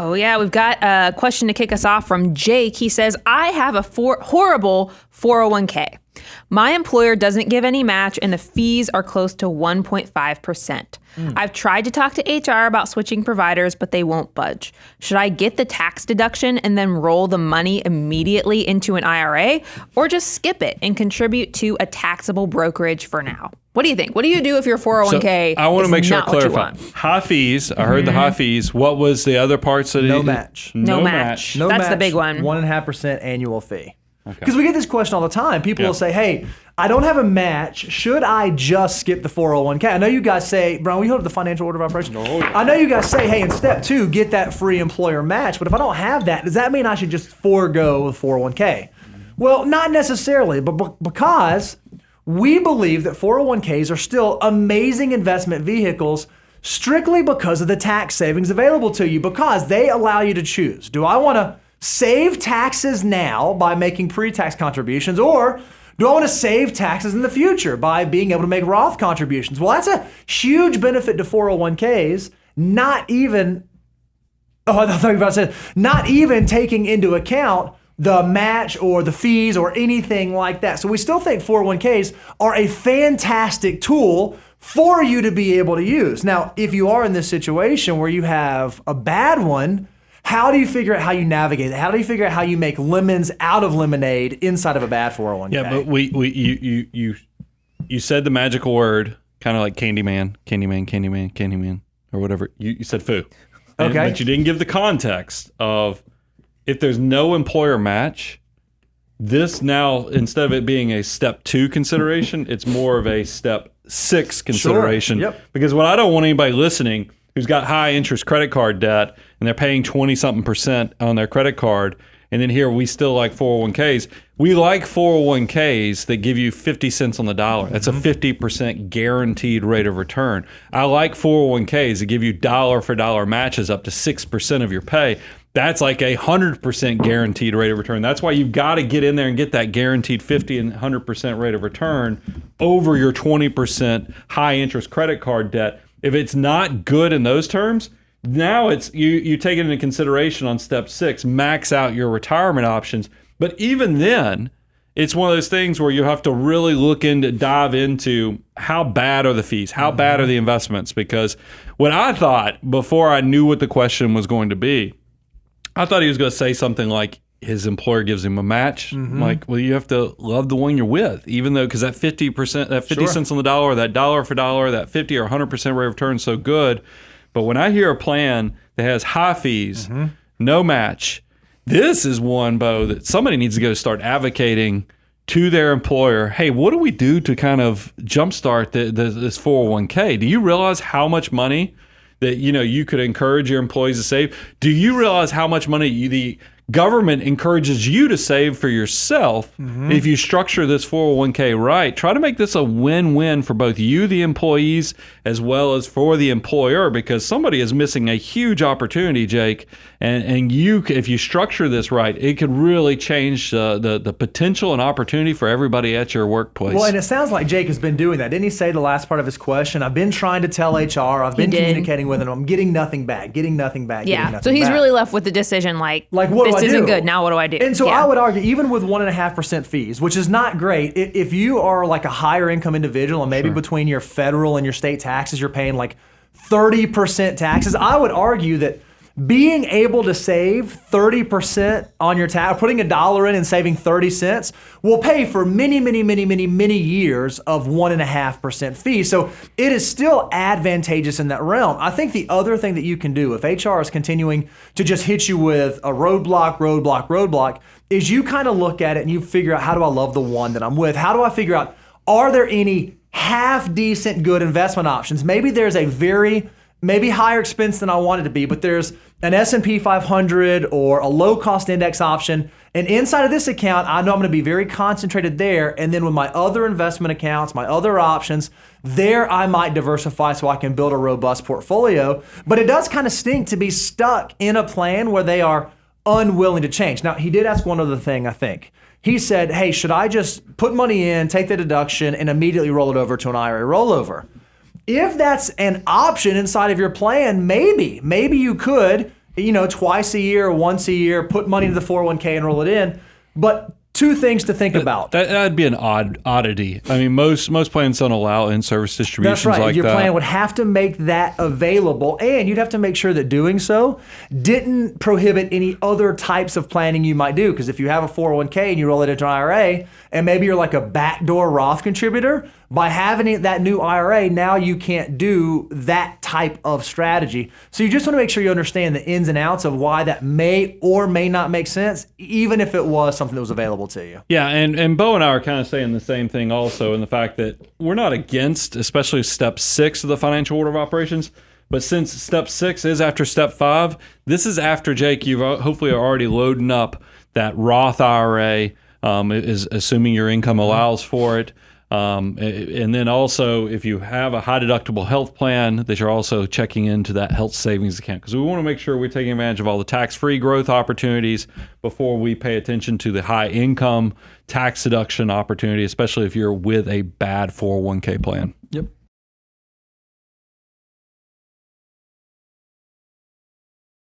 Oh, yeah. We've got a question to kick us off from Jake. He says, I have a horrible 401k. My employer doesn't give any match and the fees are close to 1.5%. I've tried to talk to HR about switching providers, but they won't budge. Should I get the tax deduction and then roll the money immediately into an IRA, or just skip it and contribute to a taxable brokerage for now? What do you think? What do you do if your 401k I want to make sure I not what you clarify. want? High fees. I heard the high fees. What was the other parts of it? No match. No match. No That's match, the big one. 1.5% annual fee. Because we get this question all the time. People will say, hey, I don't have a match. Should I just skip the 401k? I know you guys say, Brian, we hold up the financial order of operations. I know you guys say, hey, in step 2, get that free employer match. But if I don't have that, does that mean I should just forego the 401k? Well, not necessarily, but because we believe that 401ks are still amazing investment vehicles strictly because of the tax savings available to you, because they allow you to choose. Do I want to save taxes now by making pre-tax contributions, or do I want to save taxes in the future by being able to make Roth contributions? Well, that's a huge benefit to 401ks, not even taking into account the match or the fees or anything like that. So we still think 401ks are a fantastic tool for you to be able to use. Now, if you are in this situation where you have a bad one, how do you figure out how you navigate it? How do you figure out how you make lemons out of lemonade inside of a bad 401k? Yeah, but you said the magical word, kind of like Candyman, or whatever. You said foo. Okay. But you didn't give the context of if there's no employer match, this now, instead of it being a step 2 consideration, it's more of a step 6 consideration. Sure. Yep. Because what I don't want anybody listening who's got high interest credit card debt and they're paying 20-something% on their credit card, and then here we still like 401ks. We like 401ks that give you 50 cents on the dollar. That's a 50% guaranteed rate of return. I like 401ks that give you dollar for dollar matches up to 6% of your pay. That's like a 100% guaranteed rate of return. That's why you've got to get in there and get that guaranteed 50 and 100% rate of return over your 20% high interest credit card debt. If it's not good in those terms, now it's you take it into consideration on step 6, max out your retirement options. But even then, it's one of those things where you have to really dive into how bad are the fees, how bad are the investments? Because what I thought before I knew what the question was going to be, I thought he was going to say something like his employer gives him a match. Like, well, you have to love the one you're with, even though, because that 50%, that 50 cents on the dollar, that dollar for dollar, that 50 or 100% rate of return is so good. But when I hear a plan that has high fees, no match, this is one, Bo, that somebody needs to go start advocating to their employer. Hey, what do we do to kind of jumpstart this 401k? Do you realize how much money that you could encourage your employees to save? Do you realize how much money the government encourages you to save for yourself if you structure this 401k right? Try to make this a win-win for both you, the employees, as well as for the employer, because somebody is missing a huge opportunity, Jake. And you, if you structure this right, it could really change the potential and opportunity for everybody at your workplace. Well, and it sounds like Jake has been doing that. Didn't he say the last part of his question? I've been trying to tell HR. I've been communicating with them. I'm getting nothing back. Yeah. So he's really left with the decision like what this isn't good. Now what do I do? And so I would argue, even with 1.5% fees, which is not great, if you are like a higher income individual and maybe between your federal and your state taxes, you're paying like 30% taxes, I would argue that being able to save 30% on your tax, putting $1 in and saving 30 cents will pay for many, many, many, many, many years of 1.5% fee. So it is still advantageous in that realm. I think the other thing that you can do if HR is continuing to just hit you with a roadblock, is you kind of look at it and you figure out, how do I love the one that I'm with? How do I figure out, are there any half decent good investment options? Maybe there's a maybe higher expense than I want it to be, but there's an S&P 500 or a low-cost index option. And inside of this account, I know I'm going to be very concentrated there. And then with my other investment accounts, my other options, there I might diversify so I can build a robust portfolio. But it does kind of stink to be stuck in a plan where they are unwilling to change. Now, he did ask one other thing, I think. He said, hey, should I just put money in, take the deduction, and immediately roll it over to an IRA rollover? If that's an option inside of your plan, maybe you could twice a year, once a year, put money into the 401k and roll it in. But two things to think about. That'd be an oddity. I mean, most plans don't allow in-service distributions That's right. like Your that. plan would have to make that available, and you'd have to make sure that doing so didn't prohibit any other types of planning you might do. Because if you have a 401k and you roll it into an IRA, and maybe you're like a backdoor Roth contributor, by having that new IRA, now you can't do that type of strategy. So you just want to make sure you understand the ins and outs of why that may or may not make sense, even if it was something that was available to you. Yeah, and Bo and I are kind of saying the same thing also, in the fact that we're not against, especially step 6 of the financial order of operations. But since step 6 is after step 5, this is after, Jake, you hopefully are already loading up that Roth IRA, is assuming your income allows for it. And then also, if you have a high deductible health plan, that you're also checking into that health savings account, because we want to make sure we're taking advantage of all the tax-free growth opportunities before we pay attention to the high income tax deduction opportunity, especially if you're with a bad 401k plan. Yep.